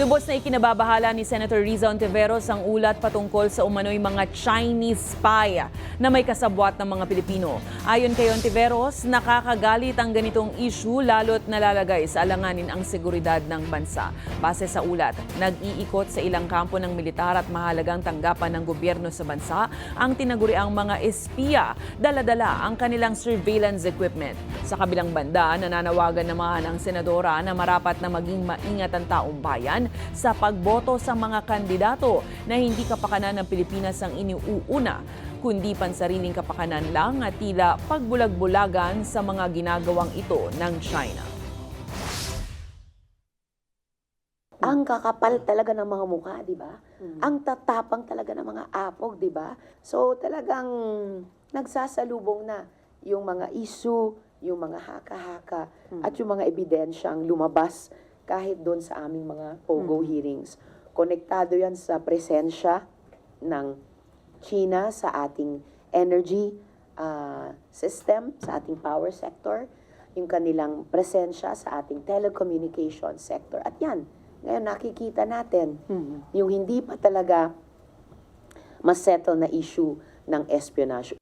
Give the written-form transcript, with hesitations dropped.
Lubos na ikinababahala ni Senator Riza Ontiveros ang ulat patungkol sa umano'y mga Chinese spy na may kasabwat ng mga Pilipino. Ayon kay Ontiveros, nakakagalit ang ganitong issue lalo't nalalagay sa alanganin ang seguridad ng bansa. Base sa ulat, nag-iikot sa ilang kampo ng militar at mahalagang tanggapan ng gobyerno sa bansa ang tinaguriang mga espiya, dala-dala ang kanilang surveillance equipment. Sa kabilang banda, nananawagan naman ang senadora na marapat na maging maingat ang taong bayan sa pagboto sa mga kandidato na hindi kapakanan ng Pilipinas ang iniuuna, kundi pansariling kapakanan lang at tila pagbulag-bulagan sa mga ginagawang ito ng China. Ang kakapal talaga ng mga mukha, di ba? Ang tatapang talaga ng mga apog, di ba? So talagang nagsasalubong na yung mga issue, yung mga haka-haka, at yung mga ebidensyang lumabas kahit doon sa aming mga POGO hearings. Konektado yan sa presensya ng China sa ating energy system, sa ating power sector, yung kanilang presensya sa ating telecommunication sector. At yan, ngayon nakikita natin yung hindi pa talaga masettle na issue ng espionage.